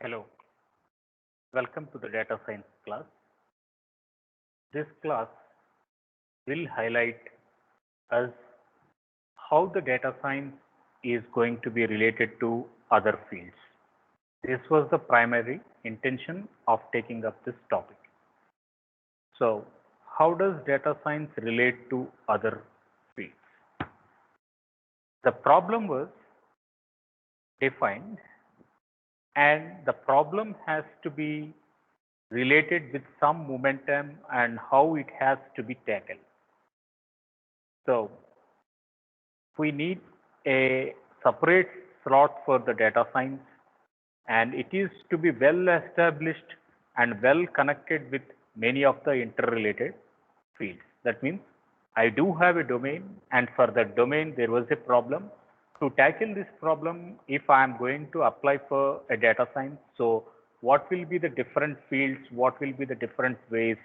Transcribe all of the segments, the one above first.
Hello, welcome to the data science class. This class will highlight us how the data science is going to be related to other fields. This was the primary intention of taking up this topic. So, how does data science relate to other fields? The problem was defined and the problem has to be related with some momentum and how it has to be tackled. So, we need a separate slot for the data science and it is to be well established and well connected with many of the interrelated fields. That means I do have a domain and for that domain there was a problem. To tackle this problem, if I am going to apply for a data science, so what will be the different fields, what will be the different ways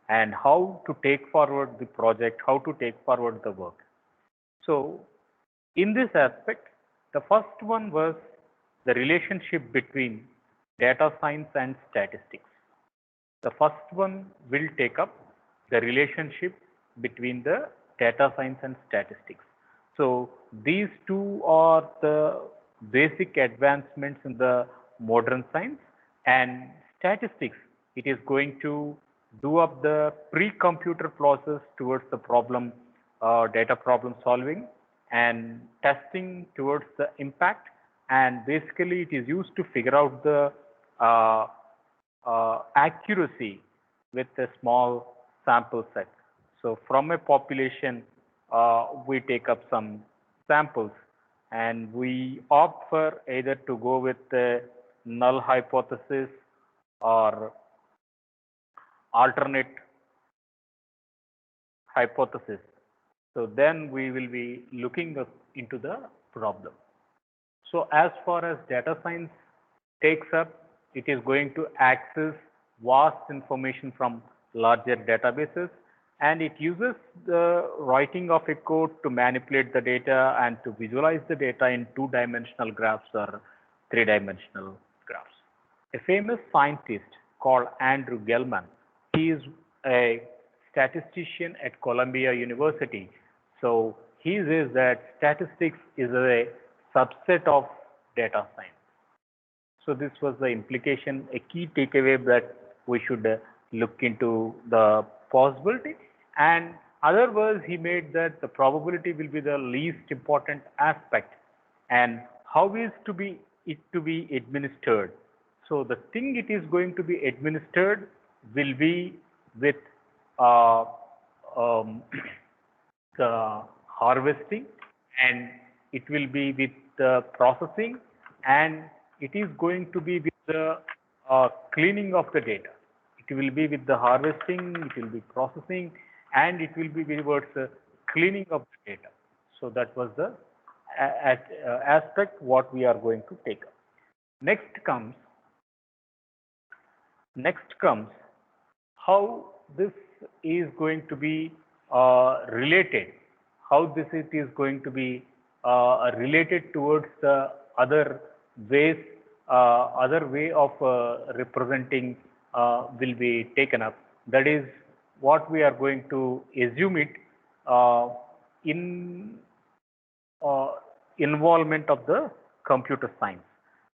and how to take forward the project, how to take forward the work. So in this aspect, the first one was the relationship between data science and statistics. The first one will take up the relationship between the data science and statistics. So these two are the basic advancements in the modern science, and statistics, it is going to do up the pre-computer process towards the problem, data problem solving and testing towards the impact, and basically it is used to figure out the accuracy with a small sample set. So from a population, we take up some samples and we opt for either to go with the null hypothesis or alternate hypothesis. So then we will be looking into the problem. So as far as data science takes up, it is going to access vast information from larger databases and it uses the writing of a code to manipulate the data and to visualize the data in two-dimensional graphs or three-dimensional graphs. A famous scientist called Andrew Gelman, he is a statistician at Columbia University. So he says that statistics is a subset of data science. So this was the implication, a key takeaway that we should look into the possibility. And other words, he made that the probability will be the least important aspect and how is it to be administered. So the thing it is going to be administered will be with uh, um, the harvesting and it will be with the processing and it is going to be with the cleaning of the data. It will be with the harvesting, it will be processing and it will be towards the cleaning of the data. So that was the aspect what we are going to take up. Next comes how this is going to be related, how this it is going to be related towards the other ways, other way of representing will be taken up. That is what we are going to assume it uh, in uh, involvement of the computer science.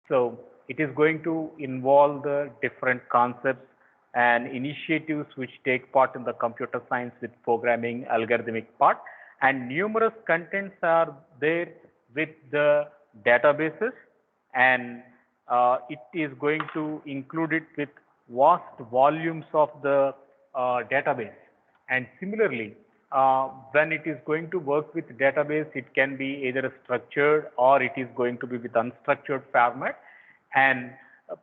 So it is going to involve the different concepts and initiatives which take part in the computer science with programming algorithmic part and numerous contents are there with the databases and it is going to include it with vast volumes of the database and similarly when it is going to work with database, it can be either structured or it is going to be with unstructured format and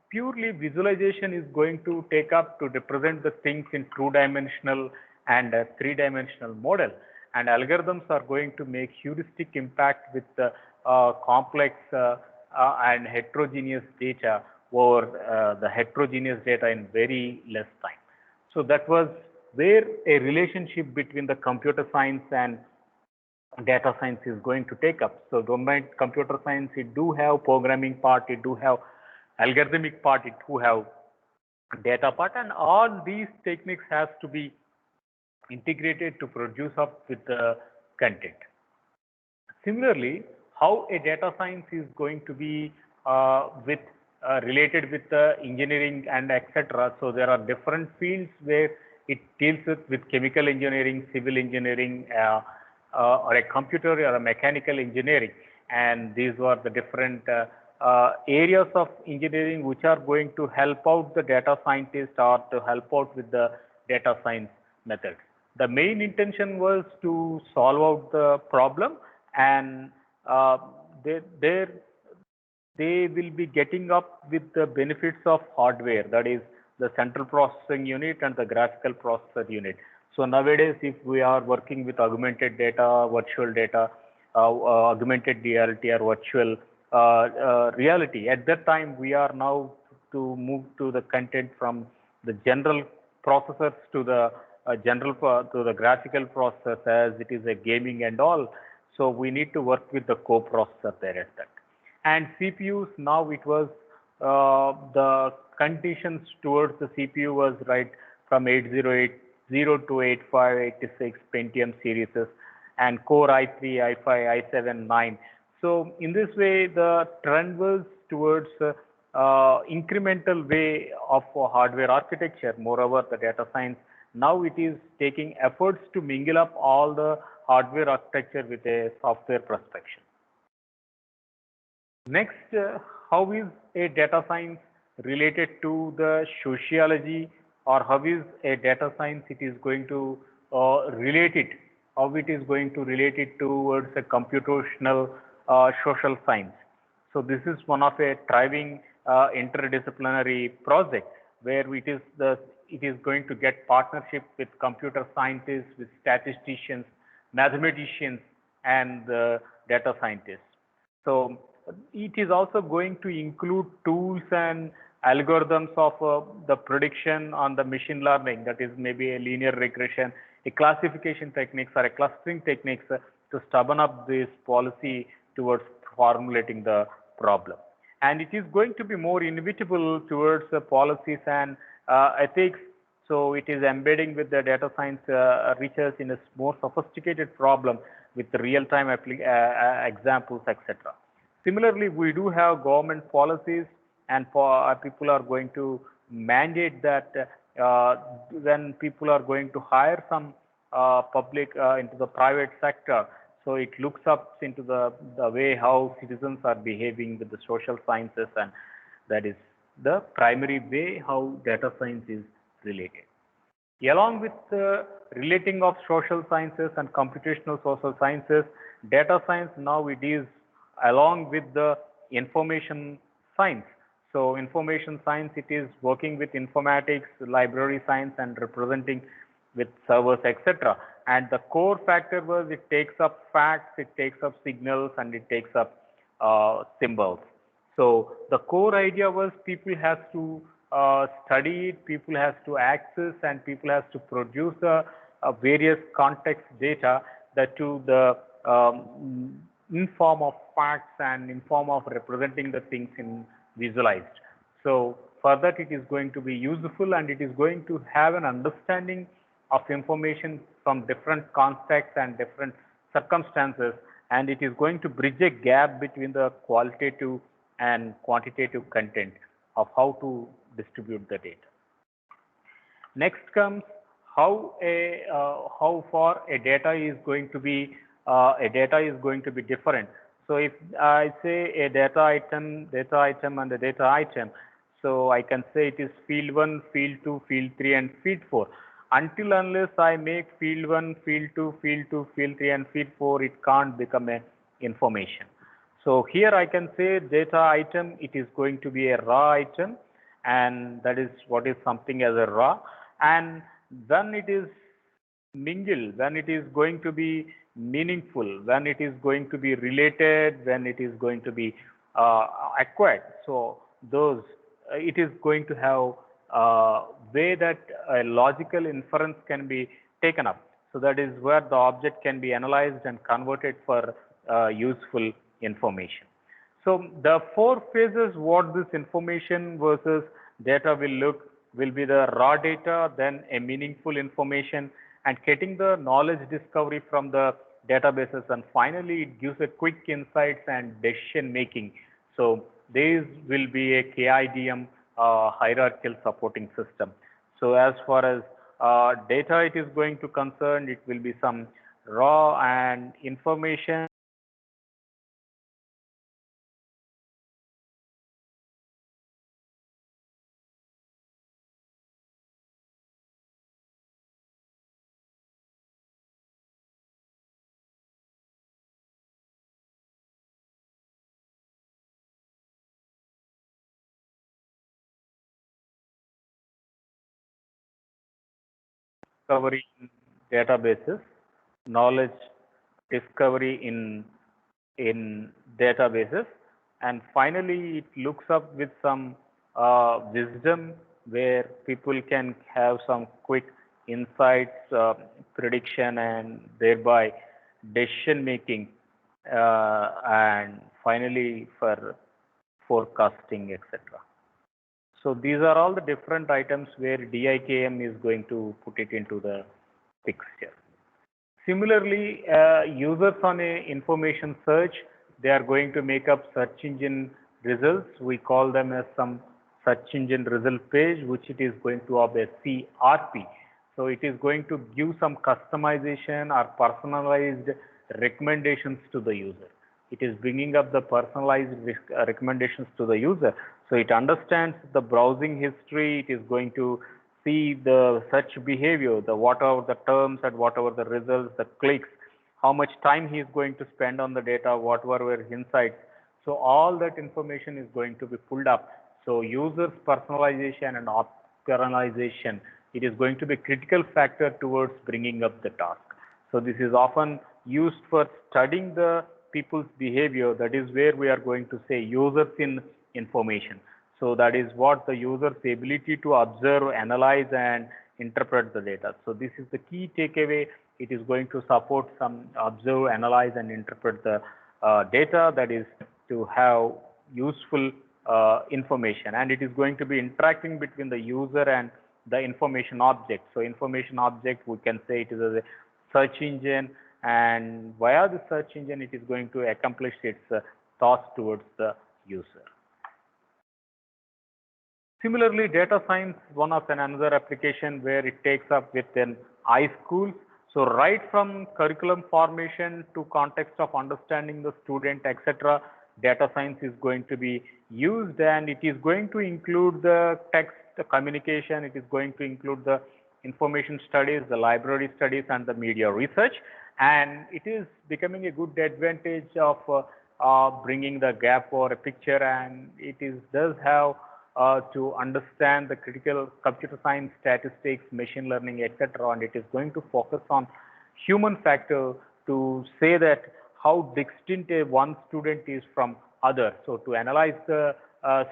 purely visualization is going to take up to represent the things in two-dimensional and three-dimensional model and algorithms are going to make heuristic impact with the complex and heterogeneous data over the heterogeneous data in very less time. So that was where a relationship between the computer science and data science is going to take up. So domain computer science, it do have programming part, it do have algorithmic part, it who have data part, and all these techniques has to be integrated to produce up with the content. Similarly, how a data science is going to be with related with the engineering and etc. So there are different fields where it deals with chemical engineering, civil engineering, or a computer or a mechanical engineering, and these were the different areas of engineering which are going to help out the data scientist or to help out with the data science methods. The main intention was to solve out the problem, and uh, they, they they will be getting up with the benefits of hardware, that is the central processing unit and the graphical processor unit. So nowadays, if we are working with augmented data, virtual data, augmented reality or virtual reality, at that time we are now to move to the content from the general processors to the to the graphical processors, as it is a gaming and all. So we need to work with the co-processor there at that. And CPUs, now it was the conditions towards the CPU was right from 8080 to 8586 Pentium series and Core i3, i5, i7, 9. So in this way, the trend was towards incremental way of hardware architecture. Moreover, the data science, now it is taking efforts to mingle up all the hardware architecture with a software perspective. Next, how is a data science related to the sociology, or how is a data science it is going to relate it, how it is going to relate it towards a computational social science. So this is one of a thriving interdisciplinary project where it is going to get partnership with computer scientists, with statisticians, mathematicians, and data scientists. So it is also going to include tools and algorithms of the prediction on the machine learning, that is maybe a linear regression, a classification techniques or a clustering techniques to stubborn up this policy towards formulating the problem. And it is going to be more inevitable towards policies and ethics. So it is embedding with the data science research in a more sophisticated problem with real-time examples, etc. Similarly, we do have government policies, and people are going to mandate that when people are going to hire some public into the private sector, so it looks up into the way how citizens are behaving with the social sciences, and that is the primary way how data science is related. Along with relating of social sciences and computational social sciences, data science now it is along with the information science. So information science, it is working with informatics, library science, and representing with servers, etc. And the core factor was it takes up facts, it takes up signals, and it takes up symbols. So the core idea was people have to study it, people has to access, and people has to produce various context data that to the in form of facts and in form of representing the things in visualized. So for that it is going to be useful, and it is going to have an understanding of information from different contexts and different circumstances, and it is going to bridge a gap between the qualitative and quantitative content of how to distribute the data. Next comes how far a data is going to be different. So if I say a data item, and a data item, so I can say it is field 1, field 2, field 3, and field 4. Until unless I make field 1, field 2, field 2, field 3, and field 4, it can't become a information. So here I can say data item, it is going to be a raw item, and that is what is something as a raw. And when it is mingled, when it is going to be meaningful, when it is going to be related, when it is going to be acquired, so those it is going to have way that a logical inference can be taken up. So that is where the object can be analyzed and converted for useful information. So the four phases, what this information versus data will be the raw data, then a meaningful information, and getting the knowledge discovery from the databases, and finally it gives a quick insights and decision making. So these will be a KIDM hierarchical supporting system. So as far as data it is going to concern, it will be some raw and information discovery in databases, knowledge discovery in databases, and finally it looks up with some wisdom where people can have some quick insights, prediction, and thereby decision making, and finally for forecasting, etc. So these are all the different items where DIKM is going to put it into the picture. Similarly, users on a information search, they are going to make up search engine results. We call them as some search engine result page, which it is going to have a CRP. So it is going to give some customization or personalized recommendations to the user. It is bringing up the personalized recommendations to the user. So it understands the browsing history. It is going to see the search behavior, the whatever the terms and whatever the results, the clicks, how much time he is going to spend on the data, what were his insights. So all that information is going to be pulled up. So users personalization and optimization, it is going to be a critical factor towards bringing up the task. So this is often used for studying the people's behavior. That is where we are going to say users in information. So that is what the user's ability to observe, analyze, and interpret the data. So this is the key takeaway. It is going to support some observe, analyze, and interpret the data. That is to have useful information, and it is going to be interacting between the user and the information object. So information object, we can say it is a search engine, and via the search engine, it is going to accomplish its task towards the user. Similarly, data science, one of another application where it takes up within iSchool. So right from curriculum formation to context of understanding the student, etc., data science is going to be used, and it is going to include the text communication, it is going to include the information studies, the library studies, and the media research. And it is becoming a good advantage of bringing the gap or a picture, and it does have to understand the critical computer science, statistics, machine learning, etc. And it is going to focus on human factor to say that how distinct one student is from other. So to analyze the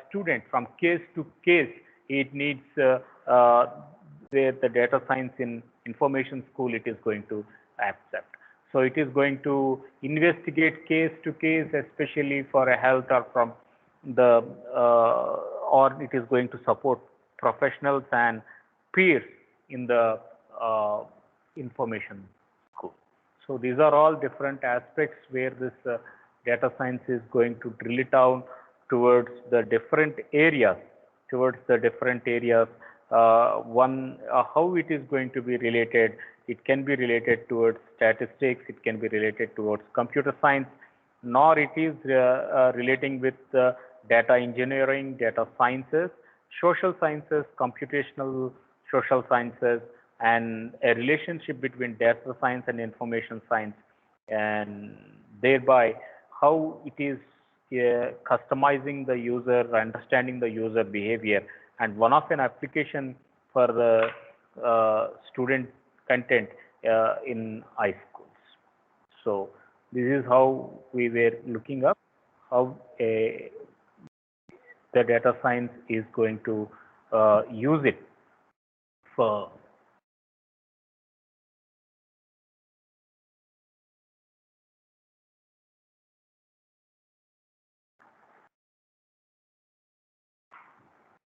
student from case to case, it needs where the data science in information school it is going to accept. So it is going to investigate case to case, especially for a health or from the or it is going to support professionals and peers in the information school. So these are all different aspects where this data science is going to drill it down towards the different areas, one, how it is going to be related. It can be related towards statistics, it can be related towards computer science, nor it is relating with data engineering, data sciences, social sciences, computational social sciences, and a relationship between data science and information science, and thereby how it is customizing the user, understanding the user behavior, and one of an application for the student content in iSchools. So this is how we were looking up how the data science is going to use it for